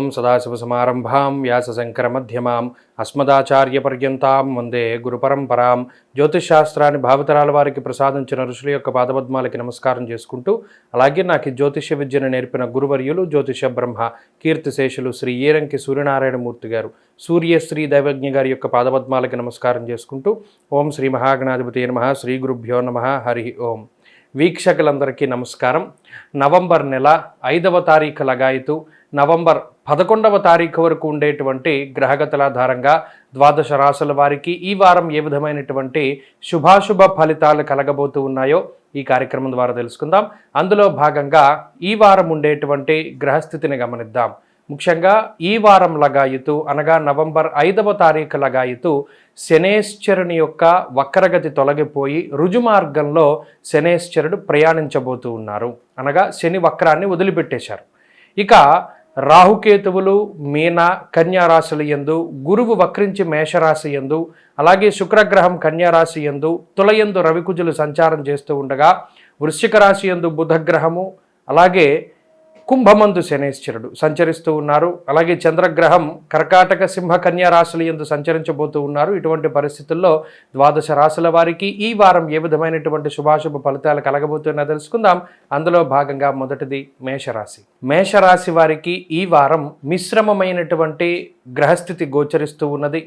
ఓం సదాశివసమారంభాం వ్యాసశంకరమధ్యమాం అస్మదాచార్యపర్యంతాం వందే గురుపరంపరాం. జ్యోతిష్శాస్త్రాన్ని భావితరాల వారికి ప్రసాదించిన ఋషుల యొక్క పాదపద్మాలకి నమస్కారం చేసుకుంటూ, అలాగే నాకు ఈ జ్యోతిష్య విద్యను నేర్పిన గురువర్యులు జ్యోతిష బ్రహ్మ కీర్తిశేషులు శ్రీ ఈరంకి సూర్యనారాయణమూర్తి గారు, సూర్యశ్రీ దైవజ్ఞ గారి యొక్క పాదపద్మాలకి నమస్కారం చేసుకుంటూ, ఓం శ్రీ మహాగణాధిపతి నమః, శ్రీ గురుభ్యో నమః, హరి ఓం. వీక్షకులందరికీ నమస్కారం. నవంబర్ నెల 5వ తారీఖు లగాయతు నవంబర్ 11వ తారీఖు వరకు ఉండేటువంటి గ్రహగతుల ఆధారంగా ద్వాదశ రాశుల వారికి ఈ వారం ఏ విధమైనటువంటి శుభాశుభ ఫలితాలు కలగబోతూ ఉన్నాయో ఈ కార్యక్రమం ద్వారా తెలుసుకుందాం. అందులో భాగంగా ఈ వారం ఉండేటువంటి గ్రహస్థితిని గమనిద్దాం. ముఖ్యంగా ఈ వారం లగాయతు అనగా నవంబర్ 5వ తారీఖు లగాయతు శనేశ్వరుని యొక్క వక్రగతి తొలగిపోయి రుజుమార్గంలో శనేశ్వరుడు ప్రయాణించబోతూ ఉన్నారు. అనగా శని వక్రాన్ని వదిలిపెట్టేశారు. ఇక రాహుకేతువులు మీన కన్యారాశుల యందు, గురువు వక్రించి మేషరాశి యందు, అలాగే శుక్రగ్రహం కన్యారాశి యందు, తులయందు రవికుజులు సంచారం చేస్తూ ఉండగా వృశ్చిక రాశి యందు బుధగ్రహము, అలాగే కుంభమందు శనేశ్వరుడు సంచరిస్తూ ఉన్నారు. అలాగే చంద్రగ్రహం కర్కాటక సింహ కన్యా రాశుల యందు సంచరించబోతూ ఉన్నారు. ఇటువంటి పరిస్థితుల్లో ద్వాదశ రాశుల వారికి ఈ వారం ఏ విధమైనటువంటి శుభాశుభ ఫలితాలు కలగబోతున్నా తెలుసుకుందాం. అందులో భాగంగా మొదటిది మేషరాశి. మేషరాశి వారికి ఈ వారం మిశ్రమమైనటువంటి గ్రహస్థితి గోచరిస్తూ ఉన్నది.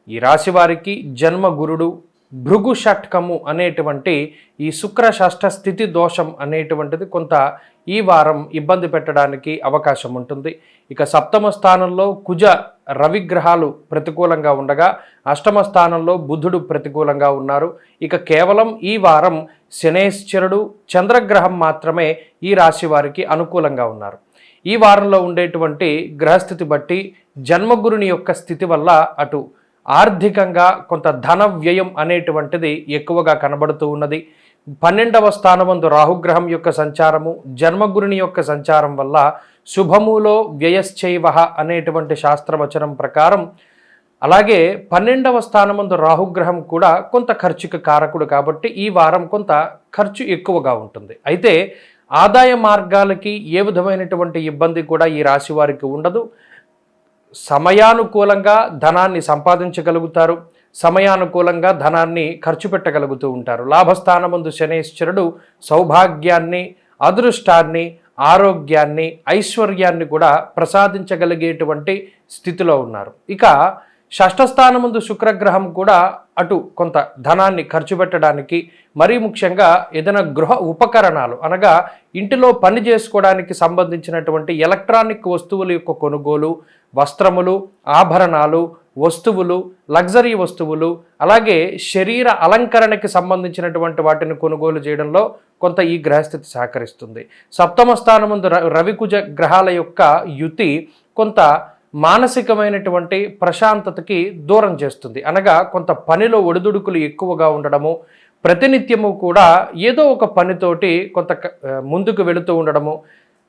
ఈ రాశి వారికి జన్మ గురుడు భృగు షట్కము అనేటువంటి ఈ శుక్ర షష్ఠ స్థితి దోషం అనేటువంటిది కొంత ఈ వారం ఇబ్బంది పెట్టడానికి అవకాశం ఉంటుంది. ఇక సప్తమ స్థానంలో కుజ రవిగ్రహాలు ప్రతికూలంగా ఉండగా అష్టమ స్థానంలో బుధుడు ప్రతికూలంగా ఉన్నారు. ఇక కేవలం ఈ వారం శనేశ్వరుడు చంద్రగ్రహం మాత్రమే ఈ రాశి వారికి అనుకూలంగా ఉన్నారు. ఈ వారంలో ఉండేటువంటి గ్రహస్థితి బట్టి జన్మగురుని యొక్క స్థితి వల్ల అటు ఆర్థికంగా కొంత ధన వ్యయం అనేటువంటిది ఎక్కువగా కనబడుతూ ఉన్నది. 12వ స్థానమందు రాహుగ్రహం యొక్క సంచారము, జన్మగురుని యొక్క సంచారం వల్ల శుభములో వ్యయశ్చైవ అనేటువంటి శాస్త్రవచనం ప్రకారం, అలాగే 12వ స్థానమందు రాహుగ్రహం కూడా కొంత ఖర్చుకి కారకుడు కాబట్టి ఈ వారం కొంత ఖర్చు ఎక్కువగా ఉంటుంది. అయితే ఆదాయ మార్గాలకి ఏ విధమైనటువంటి ఇబ్బంది కూడా ఈ రాశి వారికి ఉండదు. సమయానుకూలంగా ధనాన్ని సంపాదించగలుగుతారు, సమయానుకూలంగా ధనాన్ని ఖర్చు పెట్టగలుగుతూ ఉంటారు. లాభస్థానమందు శనేశ్వరుడు సౌభాగ్యాన్ని, అదృష్టాన్ని, ఆరోగ్యాన్ని, ఐశ్వర్యాన్ని కూడా ప్రసాదించగలిగేటువంటి స్థితిలో ఉన్నారు. ఇక షష్ఠస్థానమందు శుక్రగ్రహం కూడా అటు కొంత ధనాన్ని ఖర్చు పెట్టడానికి, మరీ ముఖ్యంగా ఏదైనా గృహ ఉపకరణాలు అనగా ఇంటిలో పని చేసుకోవడానికి సంబంధించినటువంటి ఎలక్ట్రానిక్ వస్తువుల యొక్క కొనుగోలు, వస్త్రములు, ఆభరణాలు, వస్తువులు, లగ్జరీ వస్తువులు, అలాగే శరీర అలంకరణకి సంబంధించినటువంటి వాటిని కొనుగోలు చేయడంలో కొంత ఈ గ్రహస్థితి సహకరిస్తుంది. సప్తమ స్థానమందు రవికుజ గ్రహాల యొక్క యుతి కొంత మానసికమైనటువంటి ప్రశాంతతకి దూరం చేస్తుంది. అనగా కొంత పనిలో ఒడిదుడుకులు ఎక్కువగా ఉండడము, ప్రతినిత్యము కూడా ఏదో ఒక పనితోటి కొంత ముందుకు వెళుతూ ఉండడము,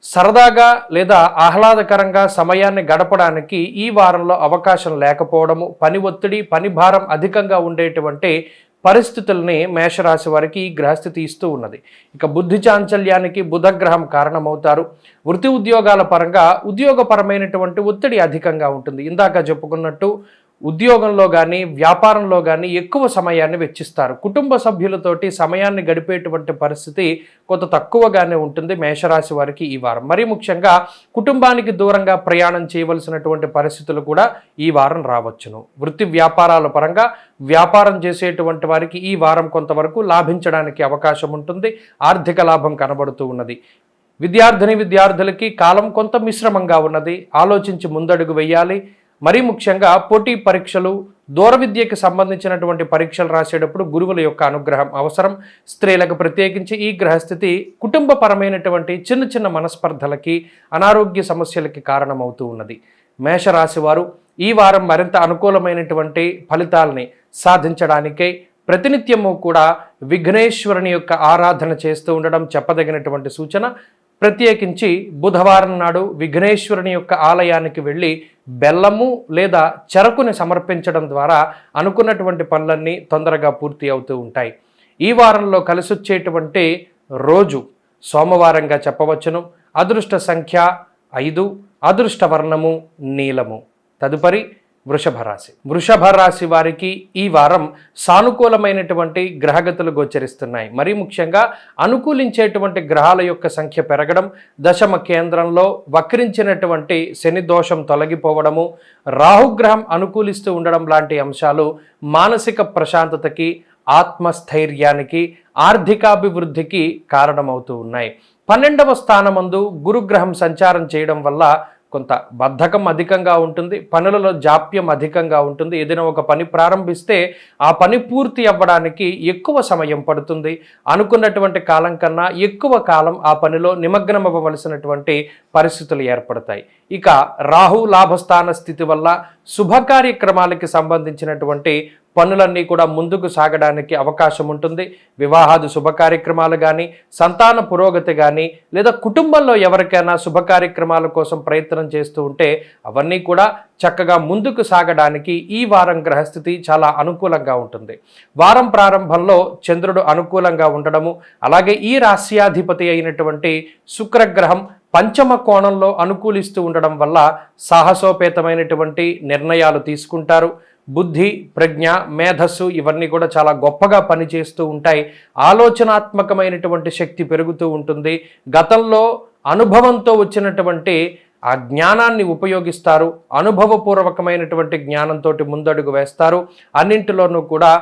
సరదాగా లేదా ఆహ్లాదకరంగా సమయాన్ని గడపడానికి ఈ వారంలో అవకాశం లేకపోవడము, పని ఒత్తిడి, పని భారం అధికంగా ఉండేటువంటి పరిస్థితుల్ని మేషరాశి వారికి ఈ గ్రహస్థితి ఇస్తూ ఉన్నది. ఇక బుద్ధి చాంచల్యానికి బుధగ్రహం కారణమవుతారు. వృత్తి ఉద్యోగాల పరంగా ఉద్యోగపరమైనటువంటి ఒత్తిడి అధికంగా ఉంటుంది. ఇందాక చెప్పుకున్నట్టు ఉద్యోగంలో కానీ వ్యాపారంలో కానీ ఎక్కువ సమయాన్ని వెచ్చిస్తారు. కుటుంబ సభ్యులతోటి సమయాన్ని గడిపేటువంటి పరిస్థితి కొంత తక్కువగానే ఉంటుంది మేషరాశి వారికి ఈ వారం. మరీ ముఖ్యంగా కుటుంబానికి దూరంగా ప్రయాణం చేయవలసినటువంటి పరిస్థితులు కూడా ఈ వారం రావచ్చును. వృత్తి వ్యాపారాల పరంగా వ్యాపారం చేసేటువంటి వారికి ఈ వారం కొంతవరకు లాభించడానికి అవకాశం ఉంటుంది. ఆర్థిక లాభం కనబడుతూ ఉన్నది. విద్యార్థులకి కాలం కొంత మిశ్రమంగా ఉన్నది. ఆలోచించి ముందడుగు వేయాలి. మరీ ముఖ్యంగా పోటీ పరీక్షలు, దూర విద్యకి సంబంధించినటువంటి పరీక్షలు రాసేటప్పుడు గురువుల యొక్క అనుగ్రహం అవసరం. స్త్రీలకు ప్రత్యేకించి ఈ గ్రహస్థితి కుటుంబపరమైనటువంటి చిన్న చిన్న మనస్పర్ధలకి, అనారోగ్య సమస్యలకి కారణమవుతూ ఉన్నది. మేషరాశి వారు ఈ వారం మరింత అనుకూలమైనటువంటి ఫలితాలని సాధించడానికై ప్రతినిత్యము కూడా విఘ్నేశ్వరుని యొక్క ఆరాధన చేస్తూ ఉండడం చెప్పదగినటువంటి సూచన. ప్రత్యేకించి బుధవారం నాడు విఘ్నేశ్వరుని యొక్క ఆలయానికి వెళ్ళి బెల్లము లేదా చెరకుని సమర్పించడం ద్వారా అనుకున్నటువంటి పనులన్నీ తొందరగా పూర్తి అవుతూ ఉంటాయి. ఈ వారంలో కలిసొచ్చేటువంటి రోజు సోమవారంగా చెప్పవచ్చును. అదృష్ట సంఖ్య 5, అదృష్ట వర్ణము నీలము. తదుపరి వృషభ రాశి. వృషభ రాశి వారికి ఈ వారం సానుకూలమైనటువంటి గ్రహగతులు గోచరిస్తున్నాయి. మరీ ముఖ్యంగా అనుకూలించేటువంటి గ్రహాల యొక్క సంఖ్య పెరగడం, దశమ కేంద్రంలో వక్రించినటువంటి శని దోషం తొలగిపోవడము, రాహుగ్రహం అనుకూలిస్తూ ఉండడం లాంటి అంశాలు మానసిక ప్రశాంతతకి, ఆత్మస్థైర్యానికి, ఆర్థికాభివృద్ధికి కారణమవుతూ ఉన్నాయి. 12వ స్థానమందు గురుగ్రహం సంచారం చేయడం వల్ల కొంత బద్ధకం అధికంగా ఉంటుంది, పనులలో జాప్యం అధికంగా ఉంటుంది. ఏదైనా ఒక పని ప్రారంభిస్తే ఆ పని పూర్తి అవ్వడానికి ఎక్కువ సమయం పడుతుంది. అనుకున్నటువంటి కాలం కన్నా ఎక్కువ కాలం ఆ పనిలో నిమగ్నం అవ్వవలసినటువంటి పరిస్థితులు ఏర్పడతాయి. ఇక రాహు లాభస్థాన స్థితి వల్ల శుభకార్యక్రమాలకి సంబంధించినటువంటి పనులన్నీ కూడా ముందుకు సాగడానికి అవకాశం ఉంటుంది. వివాహాది శుభకార్యక్రమాలు కానీ, సంతాన పురోగతి కానీ, లేదా కుటుంబంలో ఎవరికైనా శుభకార్యక్రమాల కోసం ప్రయత్నం చేస్తూ ఉంటే అవన్నీ కూడా చక్కగా ముందుకు సాగడానికి ఈ వారం గ్రహస్థితి చాలా అనుకూలంగా ఉంటుంది. వారం ప్రారంభంలో చంద్రుడు అనుకూలంగా ఉండడము, అలాగే ఈ రాశ్యాధిపతి అయినటువంటి శుక్రగ్రహం పంచమ కోణంలో అనుకూలిస్తూ ఉండడం వల్ల సాహసోపేతమైనటువంటి నిర్ణయాలు తీసుకుంటారు. బుద్ధి, ప్రజ్ఞ, మేధస్సు ఇవన్నీ కూడా చాలా గొప్పగా పనిచేస్తూ ఉంటాయి. ఆలోచనాత్మకమైనటువంటి శక్తి పెరుగుతూ ఉంటుంది. గతంలో అనుభవంతో వచ్చినటువంటి ఆ జ్ఞానాన్ని ఉపయోగిస్తారు. అనుభవపూర్వకమైనటువంటి జ్ఞానంతో ముందడుగు వేస్తారు. అన్నింటిలోనూ కూడా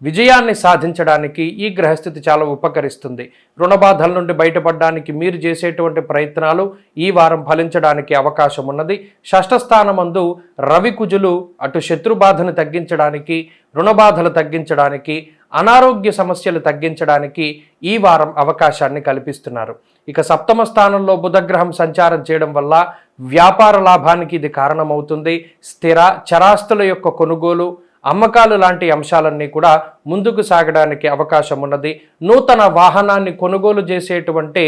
విజయాన్ని సాధించడానికి ఈ గ్రహస్థితి చాలా ఉపకరిస్తుంది. రుణబాధల నుండి బయటపడడానికి మీరు చేసేటువంటి ప్రయత్నాలు ఈ వారం ఫలించడానికి అవకాశం ఉన్నది. షష్ఠస్థానమందు రవి కుజులు అటు శత్రుబాధను తగ్గించడానికి, రుణబాధలు తగ్గించడానికి, అనారోగ్య సమస్యలు తగ్గించడానికి ఈ వారం అవకాశాన్ని కల్పిస్తున్నారు. ఇక సప్తమ స్థానంలో బుధగ్రహం సంచారం చేయడం వల్ల వ్యాపార లాభానికి ఇది కారణమవుతుంది. స్థిర చరాస్తుల యొక్క కొనుగోలు, అమ్మకాలు లాంటి అంశాలన్నీ కూడా ముందుకు సాగడానికి అవకాశం ఉన్నది. నూతన వాహనాన్ని కొనుగోలు చేసేటువంటి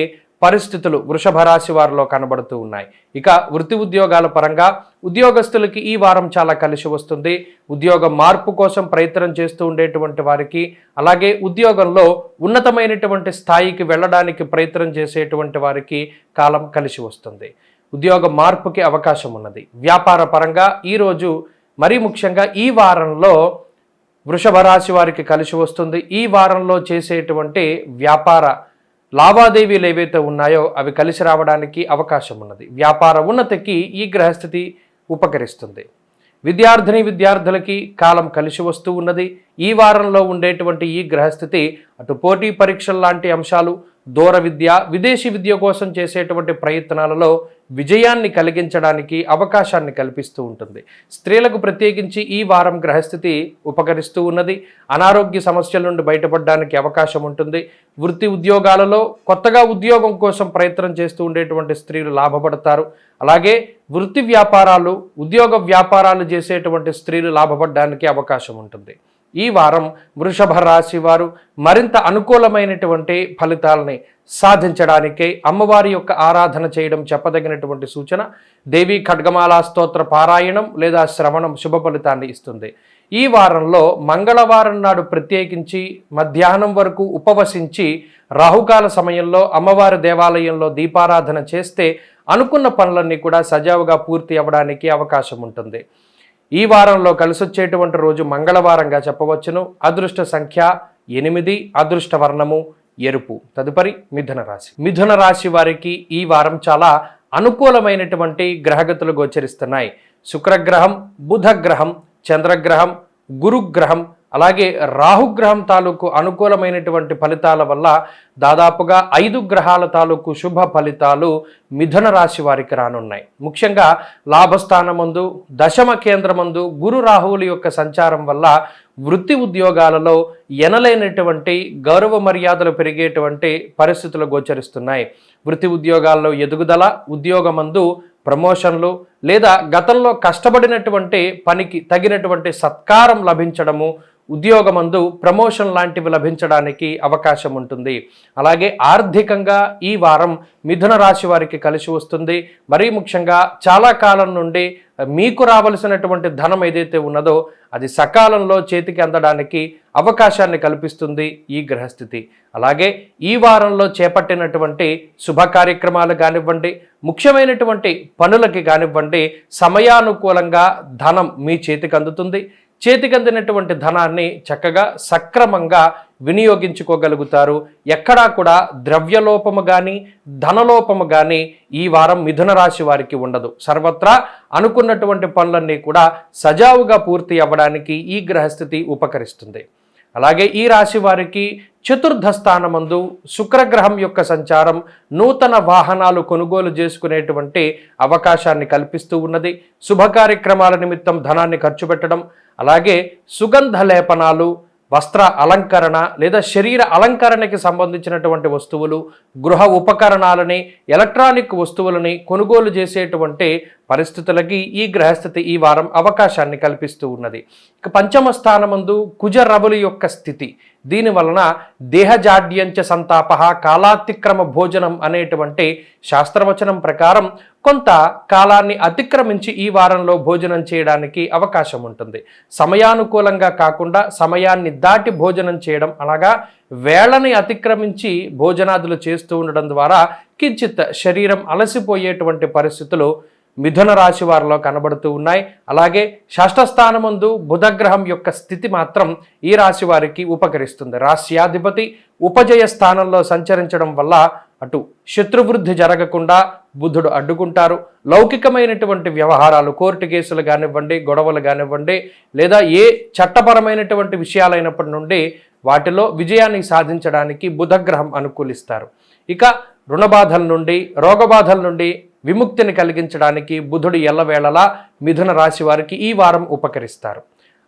పరిస్థితులు వృషభ రాశి వారిలో కనబడుతూ ఉన్నాయి. ఇక వృత్తి ఉద్యోగాల పరంగా ఉద్యోగస్తులకి ఈ వారం చాలా కలిసి వస్తుంది. ఉద్యోగ మార్పు కోసం ప్రయత్నం చేస్తూ ఉండేటువంటి వారికి, అలాగే ఉద్యోగంలో ఉన్నతమైనటువంటి స్థాయికి వెళ్ళడానికి ప్రయత్నం చేసేటువంటి వారికి కాలం కలిసి వస్తుంది. ఉద్యోగ మార్పుకి అవకాశం ఉన్నది. వ్యాపార పరంగా ఈరోజు మరీ ముఖ్యంగా ఈ వారంలో వృషభ రాశి వారికి కలిసి వస్తుంది. ఈ వారంలో చేసేటువంటి వ్యాపార లావాదేవీలు ఏవైతే ఉన్నాయో అవి కలిసి రావడానికి అవకాశం ఉన్నది. వ్యాపార ఉన్నతికి ఈ గ్రహస్థితి ఉపకరిస్తుంది. విద్యార్థులకి కాలం కలిసి వస్తూ ఉన్నది. ఈ వారంలో ఉండేటువంటి ఈ గ్రహస్థితి అటు పోటీ పరీక్షల లాంటి అంశాలు, దూర విద్య, విదేశీ విద్య కోసం చేసేటువంటి ప్రయత్నాలలో విజయాన్ని కలిగించడానికి అవకాశాన్ని కల్పిస్తూ ఉంటుంది. స్త్రీలకు ప్రత్యేకించి ఈ వారం గ్రహస్థితి ఉపకరిస్తూ ఉన్నది. అనారోగ్య సమస్యల నుండి బయటపడడానికి అవకాశం ఉంటుంది. వృత్తి ఉద్యోగాలలో కొత్తగా ఉద్యోగం కోసం ప్రయత్నం చేస్తూ ఉండేటువంటి స్త్రీలు లాభపడతారు. అలాగే వృత్తి వ్యాపారాలు, ఉద్యోగ వ్యాపారాలు చేసేటువంటి స్త్రీలు లాభపడడానికి అవకాశం ఉంటుంది. ఈ వారం వృషభ రాశి వారు మరింత అనుకూలమైనటువంటి ఫలితాలని సాధించడానికే అమ్మవారి యొక్క ఆరాధన చేయడం చెప్పదగినటువంటి సూచన. దేవి ఖడ్గమాల స్తోత్ర పారాయణం లేదా శ్రవణం శుభ ఫలితాన్ని ఇస్తుంది. ఈ వారంలో మంగళవారం నాడు ప్రత్యేకించి మధ్యాహ్నం వరకు ఉపవసించి రాహుకాల సమయంలో అమ్మవారి దేవాలయంలో దీపారాధన చేస్తే అనుకున్న పనులన్నీ కూడా సజావుగా పూర్తి అవ్వడానికి అవకాశం ఉంటుంది. ఈ వారంలో కలిసొచ్చేటువంటి రోజు మంగళవారంగా చెప్పవచ్చును. అదృష్ట సంఖ్య 8, అదృష్ట వర్ణము ఎరుపు. తదుపరి మిథున రాశి. మిథున రాశి వారికి ఈ వారం చాలా అనుకూలమైనటువంటి గ్రహగతులు గోచరిస్తున్నాయి. శుక్రగ్రహం, బుధగ్రహం, చంద్రగ్రహం, గురుగ్రహం, అలాగే రాహుగ్రహం తాలూకు అనుకూలమైనటువంటి ఫలితాల వల్ల దాదాపుగా 5 గ్రహాల తాలూకు శుభ ఫలితాలు మిథున రాశి వారికి రానున్నాయి. ముఖ్యంగా లాభస్థానమందు, దశమ కేంద్రమందు గురు రాహువుల యొక్క సంచారం వల్ల వృత్తి ఉద్యోగాలలో ఎనలేనటువంటి గౌరవ మర్యాదలు పెరిగేటువంటి పరిస్థితులు గోచరిస్తున్నాయి. వృత్తి ఉద్యోగాల్లో ఎదుగుదల, ఉద్యోగమందు ప్రమోషన్లు, లేదా గతంలో కష్టపడినటువంటి పనికి తగినటువంటి సత్కారం లభించడము, ఉద్యోగమందు ప్రమోషన్ లాంటివి లభించడానికి అవకాశం ఉంటుంది. అలాగే ఆర్థికంగా ఈ వారం మిథున రాశి వారికి కలిసి వస్తుంది. మరీ ముఖ్యంగా చాలా కాలం నుండి మీకు రావలసినటువంటి ధనం ఏదైతే ఉన్నదో అది సకాలంలో చేతికి అందడానికి అవకాశాన్ని కల్పిస్తుంది ఈ గ్రహస్థితి. అలాగే ఈ వారంలో చేపట్టినటువంటి శుభ కార్యక్రమాలు కానివ్వండి, ముఖ్యమైనటువంటి పనులకి కానివ్వండి, సమయానుకూలంగా ధనం మీ చేతికి అందుతుంది. చేతికి అందినటువంటి ధనాన్ని చక్కగా సక్రమంగా వినియోగించుకోగలుగుతారు. ఎక్కడా కూడా ద్రవ్యలోపము కానీ ధనలోపము కానీ ఈ వారం మిథున రాశి వారికి ఉండదు. సర్వత్రా అనుకున్నటువంటి పనులన్నీ కూడా సజావుగా పూర్తి అవ్వడానికి ఈ గ్రహస్థితి ఉపకరిస్తుంది. అలాగే ఈ రాశి వారికి చతుర్థ స్థానమందు శుక్రగ్రహం యొక్క సంచారం నూతన వాహనాలు కొనుగోలు చేసుకునేటువంటి అవకాశాన్ని కల్పిస్తూ ఉన్నది. శుభ కార్యక్రమాల నిమిత్తం ధనాన్ని ఖర్చు పెట్టడం, అలాగే సుగంధ లేపనాలు, వస్త్ర అలంకరణ లేదా శరీర అలంకరణకి సంబంధించినటువంటి వస్తువులు, గృహ ఉపకరణాలని, ఎలక్ట్రానిక్ వస్తువులని కొనుగోలు చేసేటువంటి పరిస్థితులకి ఈ గ్రహస్థితి ఈ వారం అవకాశాన్ని కల్పిస్తూ ఉన్నది. ఇక పంచమ స్థానమందు కుజ రవుల యొక్క స్థితి, దీని వలన దేహజాడ్యంచ సంతాప కాలాతిక్రమ భోజనం అనేటువంటి శాస్త్రవచనం ప్రకారం కొంత కాలాన్ని అతిక్రమించి ఈ వారంలో భోజనం చేయడానికి అవకాశం ఉంటుంది. సమయానుకూలంగా కాకుండా సమయాన్ని దాటి భోజనం చేయడం, అలాగా వేళని అతిక్రమించి భోజనాదులు చేస్తూ ఉండడం ద్వారా కించిత్ శరీరం అలసిపోయేటువంటి పరిస్థితులు మిథున రాశి వారిలో కనబడుతూ ఉన్నాయి. అలాగే షష్ఠస్థానమందు బుధగ్రహం యొక్క స్థితి మాత్రం ఈ రాశి వారికి ఉపకరిస్తుంది. రాశ్యాధిపతి ఉపజయ స్థానంలో సంచరించడం వల్ల అటు శత్రువృద్ధి జరగకుండా బుధుడు అడ్డుకుంటారు. లౌకికమైనటువంటి వ్యవహారాలు, కోర్టు కేసులు కానివ్వండి, గొడవలు కానివ్వండి, లేదా ఏ చట్టపరమైనటువంటి విషయాలైనప్పటి నుండి వాటిలో విజయాన్ని సాధించడానికి బుధగ్రహం అనుకూలిస్తారు. ఇక రుణబాధల నుండి, రోగబాధల నుండి విముక్తిని కలిగించడానికి బుధుడు ఎల్లవేళలా మిథున రాశి వారికి ఈ వారం ఉపకరిస్తారు.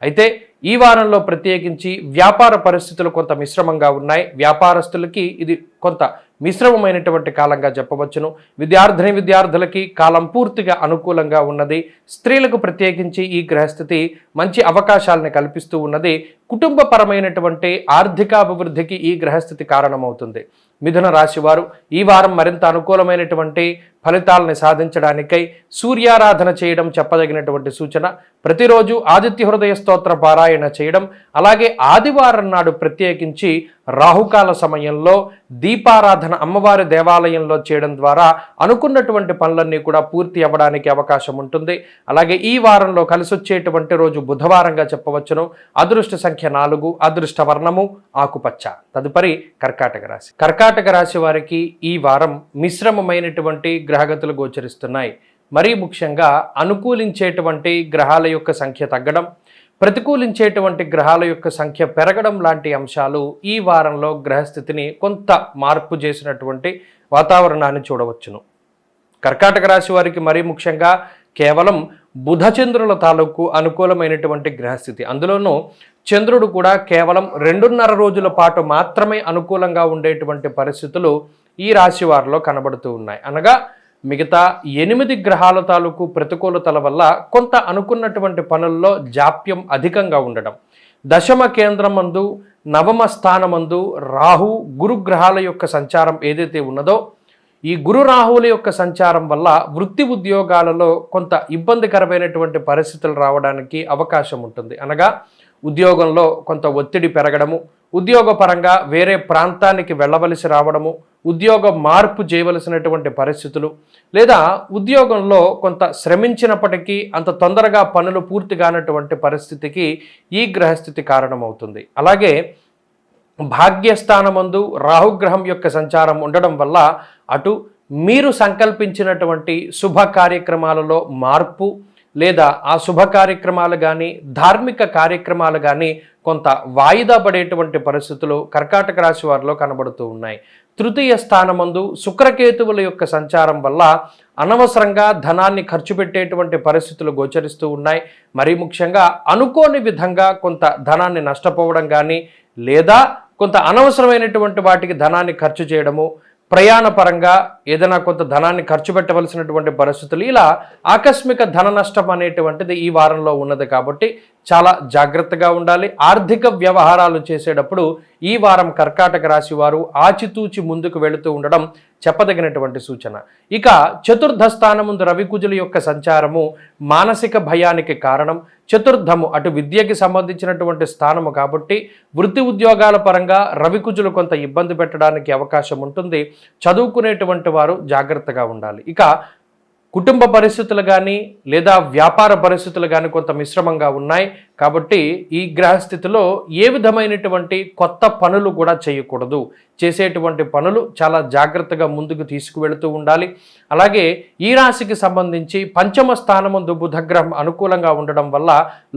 అయితే ఈ వారంలో ప్రత్యేకించి వ్యాపార పరిస్థితులు కొంత మిశ్రమంగా ఉన్నాయి. వ్యాపారస్తులకి ఇది కొంత మిశ్రమమైనటువంటి కాలంగా చెప్పవచ్చును. విద్యార్థులకి కాలం పూర్తిగా అనుకూలంగా ఉన్నది. స్త్రీలకు ప్రత్యేకించి ఈ గ్రహస్థితి మంచి అవకాశాలను కల్పిస్తూ ఉన్నది. కుటుంబపరమైనటువంటి ఆర్థికాభివృద్ధికి ఈ గ్రహస్థితి కారణమవుతుంది. మిథున రాశి వారు ఈ వారం మరింత అనుకూలమైనటువంటి ఫలితాలను సాధించడానికై సూర్యారాధన చేయడం చెప్పదగినటువంటి సూచన. ప్రతిరోజు ఆదిత్య హృదయ స్తోత్ర పారాయణ చేయడం, అలాగే ఆదివారం నాడు ప్రత్యేకించి రాహుకాల సమయంలో దీపారాధన అమ్మవారి దేవాలయంలో చేయడం ద్వారా అనుకున్నటువంటి పనులన్నీ కూడా పూర్తి అవ్వడానికి అవకాశం ఉంటుంది. అలాగే ఈ వారంలో కలిసొచ్చేటువంటి రోజు బుధవారంగా చెప్పవచ్చును. అదృష్ట సంఖ్య 4, అదృష్ట వర్ణము ఆకుపచ్చ. తదుపరి కర్కాటక రాశి. కర్కాటక రాశి వారికి ఈ వారం మిశ్రమమైనటువంటి గ్రహగతులు గోచరిస్తున్నాయి. మరీ ముఖ్యంగా అనుకూలించేటువంటి గ్రహాల యొక్క సంఖ్య తగ్గడం, ప్రతికూలించేటువంటి గ్రహాల యొక్క సంఖ్య పెరగడం లాంటి అంశాలు ఈ వారంలో గ్రహస్థితిని కొంత మార్పు చేసినటువంటి వాతావరణాన్ని చూడవచ్చును. కర్కాటక రాశి వారికి మరీ ముఖ్యంగా కేవలం బుధచంద్రుల తాలూకు అనుకూలమైనటువంటి గ్రహస్థితి. అందులోనూ చంద్రుడు కూడా కేవలం 2.5 రోజుల పాటు మాత్రమే అనుకూలంగా ఉండేటువంటి పరిస్థితులు ఈ రాశి వారిలో కనబడుతూ ఉన్నాయి. అనగా మిగతా 8 గ్రహాల తాలూకు ప్రతికూలతల వల్ల కొంత అనుకున్నటువంటి పనుల్లో జాప్యం అధికంగా ఉండడం, దశమ కేంద్రమందు నవమ స్థానమందు రాహు గురు గ్రహాల యొక్క సంచారం ఏదైతే ఉన్నదో ఈ గురు రాహువుల యొక్క సంచారం వల్ల వృత్తి ఉద్యోగాలలో కొంత ఇబ్బందికరమైనటువంటి పరిస్థితులు రావడానికి అవకాశం ఉంటుంది. అనగా ఉద్యోగంలో కొంత ఒత్తిడి పెరగడము, ఉద్యోగపరంగా వేరే ప్రాంతానికి వెళ్ళవలసి రావడము, ఉద్యోగ మార్పు చేయవలసినటువంటి పరిస్థితులు, లేదా ఉద్యోగంలో కొంత శ్రమించినప్పటికీ అంత తొందరగా పనులు పూర్తి కానటువంటి పరిస్థితికి ఈ గ్రహస్థితి కారణమవుతుంది. అలాగే భాగ్యస్థానమందు రాహుగ్రహం యొక్క సంచారం ఉండడం వల్ల అటు మీరు సంకల్పించినటువంటి శుభ కార్యక్రమాలలో మార్పు, లేదా ఆ శుభ కార్యక్రమాలు కానీ ధార్మిక కార్యక్రమాలు కానీ కొంత వాయిదా పడేటువంటి పరిస్థితులు కర్కాటక రాశి వారిలో కనబడుతూ ఉన్నాయి. తృతీయ స్థానమందు శుక్రకేతువుల యొక్క సంచారం వల్ల అనవసరంగా ధనాన్ని ఖర్చు పెట్టేటువంటి పరిస్థితులు గోచరిస్తూ ఉన్నాయి. మరీ ముఖ్యంగా అనుకోని విధంగా కొంత ధనాన్ని నష్టపోవడం కానీ, లేదా కొంత అనవసరమైనటువంటి వాటికి ధనాన్ని ఖర్చు చేయడము, ప్రయాణ పరంగా ఏదైనా కొంత ధనాన్ని ఖర్చు పెట్టవలసినటువంటి పరిస్థితులు, ఇలా ఆకస్మిక ధన నష్టం అనేటువంటిది ఈ వారంలో ఉన్నది కాబట్టి చాలా జాగ్రత్తగా ఉండాలి. ఆర్థిక వ్యవహారాలు చేసేటప్పుడు ఈ వారం కర్కాటక రాశి వారు ఆచితూచి ముందుకు వెళుతూ ఉండడం చెప్పదగినటువంటి సూచన. ఇక చతుర్థ స్థానముందు రవికుజుల యొక్క సంచారము మానసిక భయానికి కారణం. చతుర్థము అటు విద్యకి సంబంధించినటువంటి స్థానము కాబట్టి వృత్తి ఉద్యోగాల పరంగా రవికుజులు కొంత ఇబ్బంది పెట్టడానికి అవకాశం ఉంటుంది. చదువుకునేటువంటి వారు జాగ్రత్తగా ఉండాలి. ఇక కుటుంబ పరిస్థితులు కానీ లేదా వ్యాపార పరిస్థితులు కానీ కొంత మిశ్రమంగా ఉన్నాయి కాబట్టి ఈ గ్రహస్థితిలో ఏ విధమైనటువంటి కొత్త పనులు కూడా చేయకూడదు. చేసేటువంటి పనులు చాలా జాగ్రత్తగా ముందుకు తీసుకువెళుతూ ఉండాలి. అలాగే ఈ రాశికి సంబంధించి పంచమ స్థానమందు బుధగ్రహం అనుకూలంగా ఉండడం వల్ల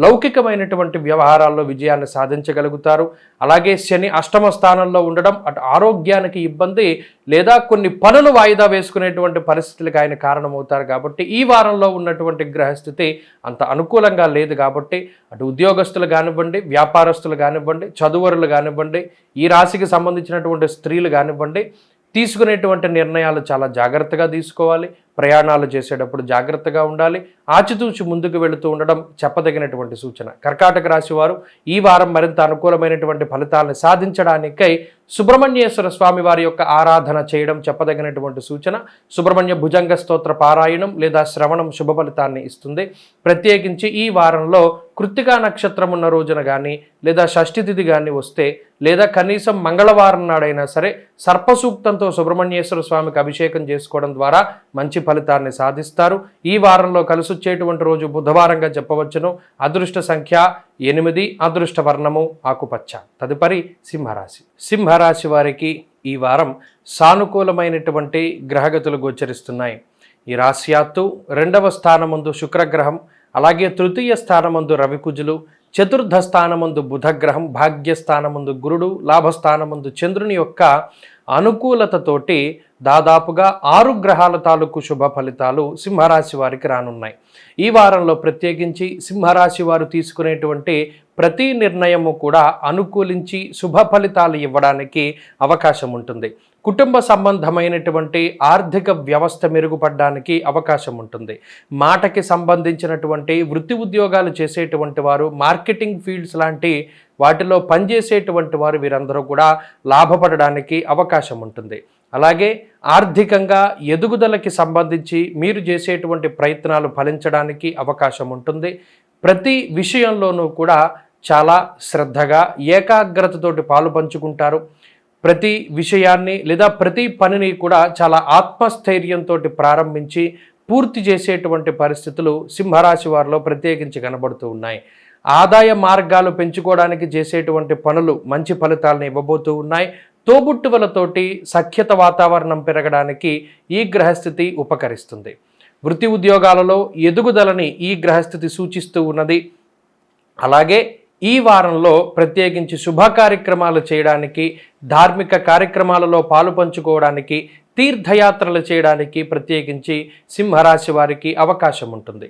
లౌకికమైనటువంటి వ్యవహారాల్లో విజయాన్ని సాధించగలుగుతారు. అలాగే శని అష్టమ స్థానంలో ఉండడం అటు ఆరోగ్యానికి ఇబ్బంది లేదా కొన్ని పనులు వాయిదా వేసుకునేటువంటి పరిస్థితులకు ఆయన కారణమవుతారు. కాబట్టి ఈ వారంలో ఉన్నటువంటి గ్రహస్థితి అంత అనుకూలంగా లేదు. కాబట్టి అటు ఉద్యోగస్తులు కానివ్వండి, వ్యాపారస్తులు కానివ్వండి, చదువరులు కానివ్వండి, ఈ రాశికి సంబంధించినటువంటి స్త్రీలు కానివ్వండి, తీసుకునేటువంటి నిర్ణయాలు చాలా జాగ్రత్తగా తీసుకోవాలి. ప్రయాణాలు చేసేటప్పుడు జాగ్రత్తగా ఉండాలి. ఆచితూచి ముందుకు వెళుతూ ఉండడం చెప్పదగినటువంటి సూచన. కర్కాటక రాశి వారు ఈ వారం మరింత అనుకూలమైనటువంటి ఫలితాలను సాధించడానికై సుబ్రహ్మణ్యేశ్వర స్వామి వారి యొక్క ఆరాధన చేయడం చెప్పదగినటువంటి సూచన. సుబ్రహ్మణ్య భుజంగ స్తోత్ర పారాయణం లేదా శ్రవణం శుభ ఫలితాన్ని ఇస్తుంది. ప్రత్యేకించి ఈ వారంలో కృత్తికా నక్షత్రం ఉన్న రోజున కానీ లేదా షష్ఠి తిథి కానీ వస్తే లేదా కనీసం మంగళవారం నాడైనా సరే సర్పసూక్తంతో సుబ్రహ్మణ్యేశ్వర స్వామికి అభిషేకం చేసుకోవడం ద్వారా మంచి ఫలితాన్ని సాధిస్తారు. ఈ వారంలో కలిసొచ్చేటువంటి రోజు బుధవారంగా చెప్పవచ్చును. అదృష్ట సంఖ్య 8, అదృష్ట వర్ణము ఆకుపచ్చ. తదుపరి సింహరాశి. సింహరాశి వారికి ఈ వారం సానుకూలమైనటువంటి గ్రహగతులు గోచరిస్తున్నాయి. ఈ రాశ్యాత్తు 2వ స్థానమందు శుక్రగ్రహం, అలాగే తృతీయ స్థానమందు రవికుజులు, చతుర్థ స్థానమందు బుధగ్రహం, భాగ్యస్థానమందు గురుడు, లాభస్థానమందు చంద్రుని యొక్క అనుకూలతతోటి దాదాపుగా 6 గ్రహాల తాలూకు శుభ ఫలితాలు సింహరాశి వారికి రానున్నాయి. ఈ వారంలో ప్రత్యేకించి సింహరాశి వారు తీసుకునేటువంటి ప్రతి నిర్ణయము కూడా అనుకూలించి శుభ ఫలితాలు ఇవ్వడానికి అవకాశం ఉంటుంది. కుటుంబ సంబంధమైనటువంటి ఆర్థిక వ్యవస్థ మెరుగుపడడానికి అవకాశం ఉంటుంది. మాటకి సంబంధించినటువంటి వృత్తి ఉద్యోగాలు చేసేటువంటి వారు, మార్కెటింగ్ ఫీల్డ్స్ లాంటి వాటిలో పనిచేసేటువంటి వారు వీరందరూ కూడా లాభపడడానికి అవకాశం ఉంటుంది. అలాగే ఆర్థికంగా ఎదుగుదలకి సంబంధించి మీరు చేసేటువంటి ప్రయత్నాలు ఫలించడానికి అవకాశం ఉంటుంది. ప్రతి విషయంలోనూ కూడా చాలా శ్రద్ధగా ఏకాగ్రతతోటి పాలు పంచుకుంటారు. ప్రతి విషయాన్ని లేదా ప్రతి పనిని కూడా చాలా ఆత్మస్థైర్యంతో ప్రారంభించి పూర్తి చేసేటువంటి పరిస్థితులు సింహరాశి వారిలో ప్రత్యేకించి కనబడుతూ ఉన్నాయి. ఆదాయ మార్గాలు పెంచుకోవడానికి చేసేటువంటి పనులు మంచి ఫలితాలను ఇవ్వబోతూ ఉన్నాయి. తోబుట్టువులతోటి సఖ్యత వాతావరణం పెరగడానికి ఈ గ్రహస్థితి ఉపకరిస్తుంది. వృత్తి ఉద్యోగాలలో ఎదుగుదలని ఈ గ్రహస్థితి సూచిస్తూ ఉన్నది. అలాగే ఈ వారంలో ప్రత్యేకించి శుభ కార్యక్రమాలు చేయడానికి, ధార్మిక కార్యక్రమాలలో పాలు పంచుకోవడానికి, తీర్థయాత్రలు చేయడానికి ప్రత్యేకించి సింహరాశి వారికి అవకాశం ఉంటుంది.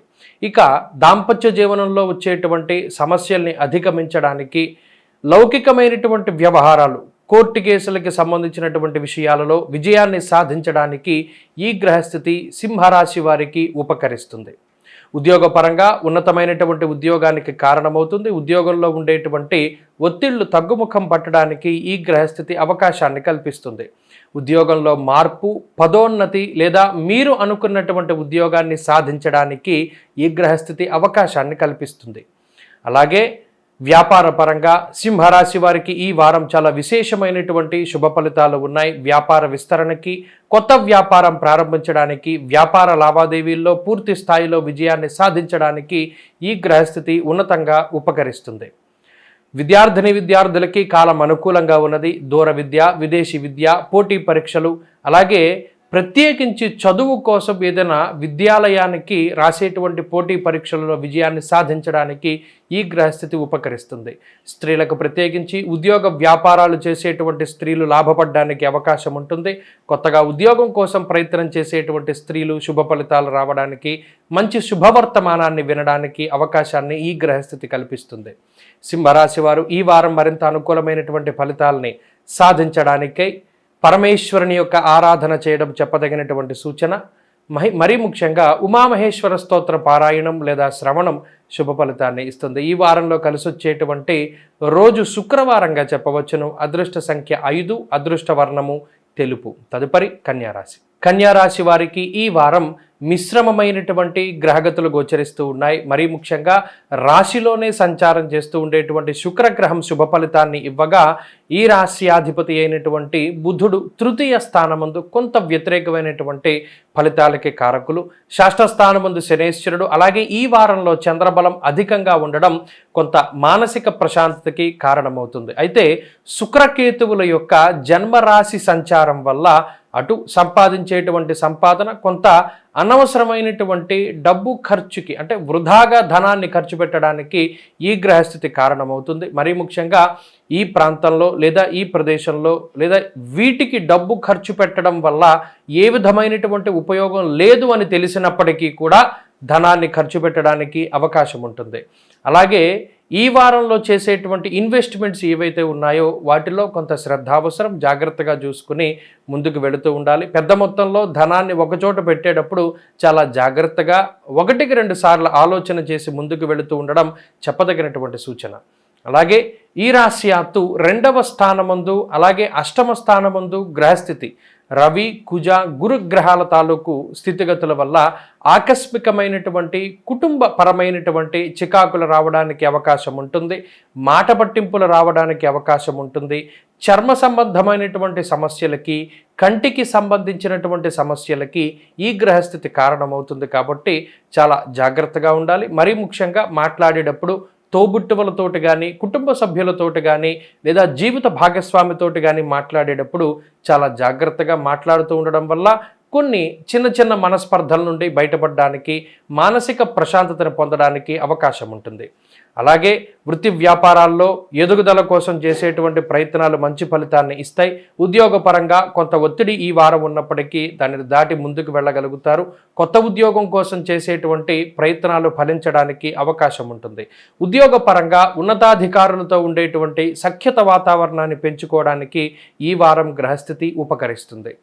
ఇక దాంపత్య జీవనంలో వచ్చేటువంటి సమస్యల్ని అధిగమించడానికి, లౌకికమైనటువంటి వ్యవహారాలు, కోర్టు కేసులకి సంబంధించినటువంటి విషయాలలో విజయాన్ని సాధించడానికి ఈ గ్రహస్థితి సింహరాశి వారికి ఉపకరిస్తుంది. ఉద్యోగపరంగా ఉన్నతమైనటువంటి ఉద్యోగానికి కారణమవుతుంది. ఉద్యోగంలో ఉండేటువంటి ఒత్తిళ్లు తగ్గుముఖం పట్టడానికి ఈ గ్రహస్థితి అవకాశాన్ని కల్పిస్తుంది. ఉద్యోగంలో మార్పు, పదోన్నతి లేదా మీరు అనుకున్నటువంటి ఉద్యోగాన్ని సాధించడానికి ఈ గ్రహస్థితి అవకాశాన్ని కల్పిస్తుంది. అలాగే వ్యాపార పరంగా సింహరాశి వారికి ఈ వారం చాలా విశేషమైనటువంటి శుభ ఫలితాలు ఉన్నాయి. వ్యాపార విస్తరణకి, కొత్త వ్యాపారం ప్రారంభించడానికి, వ్యాపార లావాదేవీల్లో పూర్తి స్థాయిలో విజయాన్ని సాధించడానికి ఈ గ్రహస్థితి ఉన్నతంగా ఉపకరిస్తుంది. విద్యార్థులకి కాలం అనుకూలంగా ఉన్నది. దూర విద్య, విదేశీ విద్య, పోటీ పరీక్షలు, అలాగే ప్రత్యేకించి చదువు కోసం ఏదైనా విద్యాలయానికి రాసేటువంటి పోటీ పరీక్షలలో విజయాన్ని సాధించడానికి ఈ గ్రహస్థితి ఉపకరిస్తుంది. స్త్రీలకు ప్రత్యేకించి ఉద్యోగ వ్యాపారాలు చేసేటువంటి స్త్రీలు లాభపడడానికి అవకాశం ఉంటుంది. కొత్తగా ఉద్యోగం కోసం ప్రయత్నం చేసేటువంటి స్త్రీలు శుభ ఫలితాలు రావడానికి, మంచి శుభవర్తమానాన్ని వినడానికి అవకాశాన్ని ఈ గ్రహస్థితి కల్పిస్తుంది. సింహరాశి వారు ఈ వారం మరింత అనుకూలమైనటువంటి ఫలితాలని సాధించడానికై పరమేశ్వరుని యొక్క ఆరాధన చేయడం చెప్పదగినటువంటి సూచన. మరీ ముఖ్యంగా ఉమామహేశ్వర స్తోత్ర పారాయణం లేదా శ్రవణం శుభ ఫలితాన్ని ఇస్తుంది. ఈ వారంలో కలిసి వచ్చేటువంటి రోజు శుక్రవారంగా చెప్పవచ్చును. అదృష్ట సంఖ్య 5, అదృష్ట వర్ణము తెలుపు. తదుపరి కన్యారాశి. కన్యారాశి వారికి ఈ వారం మిశ్రమమైనటువంటి గ్రహగతులు గోచరిస్తూ ఉన్నాయి. మరీ ముఖ్యంగా రాశిలోనే సంచారం చేస్తూ ఉండేటువంటి శుక్రగ్రహం శుభ ఫలితాన్ని ఇవ్వగా, ఈ రాశ్యాధిపతి అయినటువంటి బుధుడు తృతీయ స్థానమందు కొంత వ్యతిరేకమైనటువంటి ఫలితాలకి కారకులు. షష్ఠ స్థానమందు శనేశ్వరుడు, అలాగే ఈ వారంలో చంద్రబలం అధికంగా ఉండడం కొంత మానసిక ప్రశాంతతకి కారణమవుతుంది. అయితే శుక్రకేతువుల యొక్క జన్మరాశి సంచారం వల్ల అటు సంపాదించేటువంటి సంపాదన కొంత అనవసరమైనటువంటి డబ్బు ఖర్చుకి, అంటే వృధాగా ధనాన్ని ఖర్చు పెట్టడానికి ఈ గ్రహస్థితి కారణమవుతుంది. మరీ ముఖ్యంగా ఈ ప్రాంతంలో లేదా ఈ ప్రదేశంలో లేదా వీటికి డబ్బు ఖర్చు పెట్టడం వల్ల ఏ విధమైనటువంటి ఉపయోగం లేదు అని తెలిసినప్పటికీ కూడా ధనాన్ని ఖర్చు పెట్టడానికి అవకాశం ఉంటుంది. అలాగే ఈ వారంలో చేసేటువంటి ఇన్వెస్ట్మెంట్స్ ఏవైతే ఉన్నాయో వాటిలో కొంత శ్రద్ధ అవసరం. జాగ్రత్తగా చూసుకుని ముందుకు వెళుతూ ఉండాలి. పెద్ద మొత్తంలో ధనాన్ని ఒకచోట పెట్టేటప్పుడు చాలా జాగ్రత్తగా 1-2 సార్లు ఆలోచన చేసి ముందుకు వెళుతూ ఉండడం చెప్పదగినటువంటి సూచన. అలాగే ఈ రాశ్యాత్తు 2వ స్థానమందు అలాగే 8వ స్థానమందు గ్రహస్థితి రవి, కుజ, గురు గ్రహాల తాలూకు స్థితిగతుల వల్ల ఆకస్మికమైనటువంటి కుటుంబ పరమైనటువంటి చికాకులు రావడానికి అవకాశం ఉంటుంది. మాట పట్టింపులు రావడానికి అవకాశం ఉంటుంది. చర్మ సంబంధమైనటువంటి సమస్యలకి, కంటికి సంబంధించినటువంటి సమస్యలకి ఈ గ్రహస్థితి కారణమవుతుంది. కాబట్టి చాలా జాగ్రత్తగా ఉండాలి. మరీ ముఖ్యంగా మాట్లాడేటప్పుడు తోబుట్టువులతోటి కానీ, కుటుంబ సభ్యులతోటి కానీ, లేదా జీవిత భాగస్వామితోటి కానీ మాట్లాడేటప్పుడు చాలా జాగ్రత్తగా మాట్లాడుతూ ఉండడం వల్ల కొన్ని చిన్న చిన్న మనస్పర్ధల నుండి బయటపడడానికి, మానసిక ప్రశాంతతను పొందడానికి అవకాశం ఉంటుంది. అలాగే వృత్తి వ్యాపారాల్లో ఎదుగుదల కోసం చేసేటువంటి ప్రయత్నాలు మంచి ఫలితాన్ని ఇస్తాయి. ఉద్యోగపరంగా కొంత ఒత్తిడి ఈ వారం ఉన్నప్పటికీ దానిని దాటి ముందుకు వెళ్ళగలుగుతారు. కొత్త ఉద్యోగం కోసం చేసేటువంటి ప్రయత్నాలు ఫలించడానికి అవకాశం ఉంటుంది. ఉద్యోగపరంగా ఉన్నతాధికారులతో ఉండేటువంటి సఖ్యత వాతావరణాన్ని పెంచుకోవడానికి ఈ వారం గ్రహస్థితి ఉపకరిస్తుంది.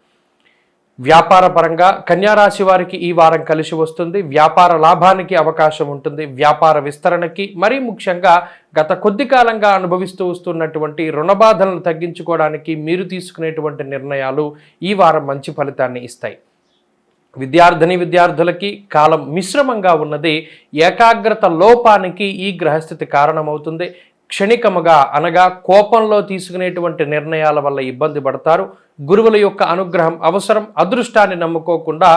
వ్యాపార పరంగా కన్యారాశి వారికి ఈ వారం కలిసి వస్తుంది. వ్యాపార లాభానికి అవకాశం ఉంటుంది. వ్యాపార విస్తరణకి, మరీ ముఖ్యంగా గత కొద్ది కాలంగా అనుభవిస్తూ వస్తున్నటువంటి రుణబాధలను తగ్గించుకోవడానికి మీరు తీసుకునేటువంటి నిర్ణయాలు ఈ వారం మంచి ఫలితాన్ని ఇస్తాయి. విద్యార్థులకి కాలం మిశ్రమంగా ఉన్నది. ఏకాగ్రత లోపానికి ఈ గ్రహస్థితి కారణమవుతుంది. క్షణికముగా అనగా కోపంలో తీసుకునేటువంటి నిర్ణయాల వల్ల ఇబ్బంది పడతారు. గురువుల యొక్క అనుగ్రహం అవసరం. అదృష్టాన్ని నమ్ముకోకుండా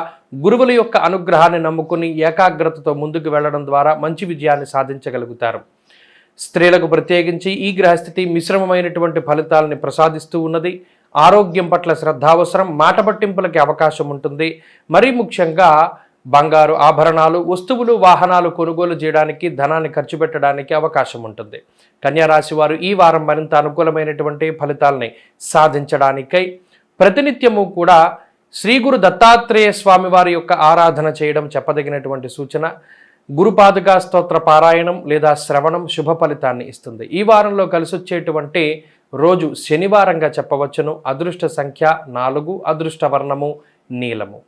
గురువుల యొక్క అనుగ్రహాన్ని నమ్ముకుని ఏకాగ్రతతో ముందుకు వెళ్ళడం ద్వారా మంచి విజయాన్ని సాధించగలుగుతారు. స్త్రీలకు ప్రత్యేకించి ఈ గ్రహస్థితి మిశ్రమమైనటువంటి ఫలితాలని ప్రసాదిస్తూ ఉన్నది. ఆరోగ్యం పట్ల శ్రద్ధ అవసరం. మాట పట్టింపులకి అవకాశం ఉంటుంది. మరీ ముఖ్యంగా బంగారు ఆభరణాలు, వస్తువులు, వాహనాలు కొనుగోలు చేయడానికి, ధనాన్ని ఖర్చు పెట్టడానికి అవకాశం ఉంటుంది. కన్యారాశి వారు ఈ వారం మరింత అనుకూలమైనటువంటి ఫలితాలని సాధించడానికై ప్రతినిత్యము కూడా శ్రీ గురు దత్తాత్రేయ స్వామి వారి యొక్క ఆరాధన చేయడం చెప్పదగినటువంటి సూచన. గురుపాదుకా స్తోత్ర పారాయణం లేదా శ్రవణం శుభ ఫలితాన్ని ఇస్తుంది. ఈ వారంలో కలిసి వచ్చేటువంటి రోజు శనివారంగా చెప్పవచ్చును. అదృష్ట సంఖ్య 4, అదృష్ట వర్ణము నీలము.